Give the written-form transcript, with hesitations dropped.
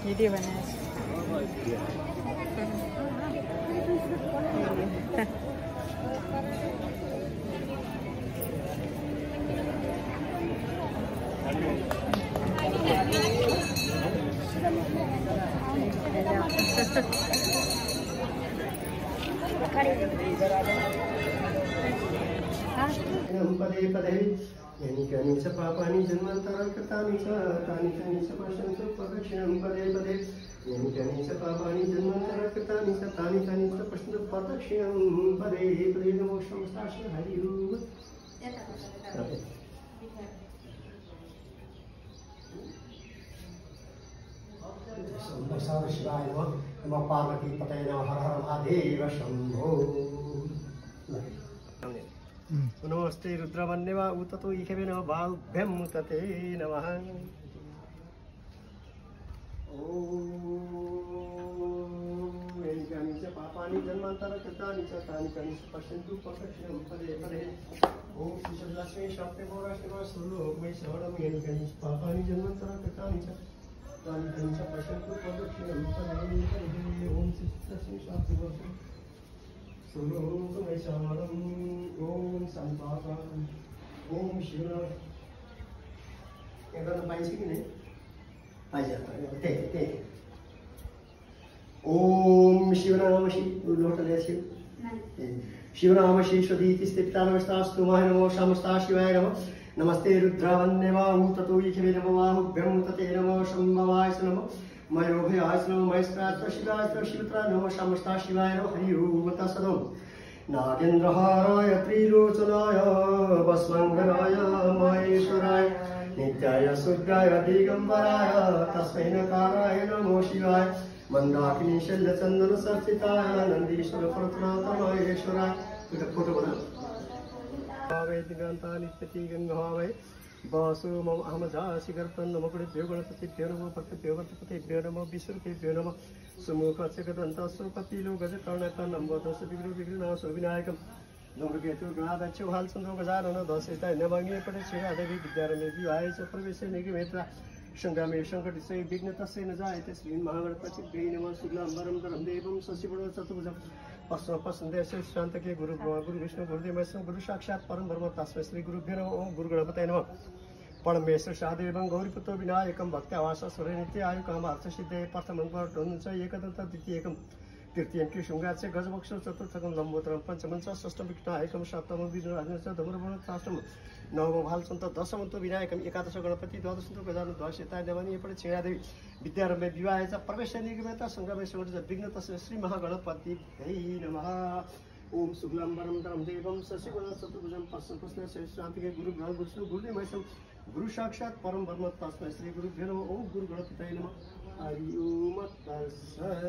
Video बनाएको पदे पदे यानी च पापानि जन्मान्तरं कृतानि च तानि च पश्यन्तु प्रदक्षिणं पदे पदे यानी च पापानि जन्मान्तरं कृतानि च तानि च पश्यन्तु प्रदक्षिणं पदे पदे नमो शमस्ताश्री हरि ओम। शिवाय नमः। नमः पार्वती पतये नमः। हर हर महादेव शंभो। नमस्ते रुद्रवन्यवा उततो इखेबे नमः बाहुभ्यं तते नमः। ओम यानि च पापानि जन्मान्तरं कृतानि च तानि च पश्यन्तु प्रदक्षिणं पदे पदे। ओम श्री शब्दलक्ष्मी शास्त्रे पौराष्टकं श्लोकमयि शरणं यानि च पापानि जन्मान्तरं कृतानि च तानि च पश्यन्तु प्रदक्षिणं पदे पदे। ओम श्री शब्दलक्ष्मी शास्त्रे ओम संपादन ओम शिव पाइन्छ कि नहीं पाइन्छ ओम शिवनाम शिवनाम श्रीश्वधीतिस्ते पितानमस्तास्तु महा नमो शामस्ता शिवाय नमः। नमस्ते रुद्रावन्यवाहु ततो इखे नमो बाहुभ्यं तते नमो शंभवाय नमः। मयोभयाय नमो महेश्वराय शिवाय शिवत्रा नमो शामस्ता शिवाय नमः। हरि ओम तत्सत्। नागेन्द्रहाराय त्रिलोचनाय भस्मङ्गराय महेश्वराय नित्याय शुद्धाय दिगंबराय तस्मै नकाराय नमो शिवाय। मंदाकिनी शल्यचंदन सर्चिताय नंदीश्वर परतनाथमहेश्वराय। फोटो बना भावे दिगंता नित्यति गंगावे वासु मम अहमजासि गर्पन् नमो गुरुभ्यो गणपतिभ्यो नमो भक्तभ्यो वर्तपतिभ्यो नमो विष्णुभ्यो नमः। सुमुखचक्रदन्तस्वकपिलो गजकर्णकर्णम्बोधस्य विघ्नविघ्नाशो विनायकं धूमकेतु गणाध्यक्षो हालचन्द्रो गजानन दशेता नवङ्गे पटक्षेरादेवी विद्यारण्ये विवाहे च प्रवेशे निगमेत्रा संग्रामे संकटिसे विघ्नतस्य न जायते। श्रीमहागणपतिभ्यै नमः। शुक्लाम्बरं धरं देवं शशिवर्णं चतुर्भुजं पश्चिमपश्चिमदेशे शान्तके गुरु ब्रह्मा गुरु विष्णु गुरुदेव महेश्वर गुरु साक्षात् परं ब्रह्म तस्मै श्री गुरुभ्यो नमः। ओम गुरु गणपतये नमः। परमेश्वर सहादेवं गौरीपुत्र विनायकं भक्त्यावासस्वरे नित्यायु कामार्थसिद्धये प्रथमं वर्धनं च एकदन्तं द्वितीयकं तृतीयं कृशृङ्गाच्च गजवक्षं चतुर्थकं लम्बोदरं पंचमं च षष्ठं विघ्नायकं सप्तमं विघ्नराजं च धूम्रवर्णं अष्टमं नवमं भालचन्द्र दशमं तु विनायकं एकादश गणपति द्वादशं तु गजानन द्वादशेताय नवनीय पटक्षेरादेवी विद्यारम्भे विवाहे च प्रवेशे निगमेता संग्रामे संकटित विघ्नतस्य श्री महागणपतिभ्यै नमः। ओम शुक्लाम्बरं धरं देवं शशिवर्णं चतुर्भुजं पश्चिमपश्चिमे शान्तके गुरु ब्रह्मा विष्णु गुरुदेव महेश्वर गुरु साक्षात् परं ब्रह्म तस्मै श्री गुरुभ्यो नमः। ओम गुरु गणपतये नमः। हरि ओम तत्सत्।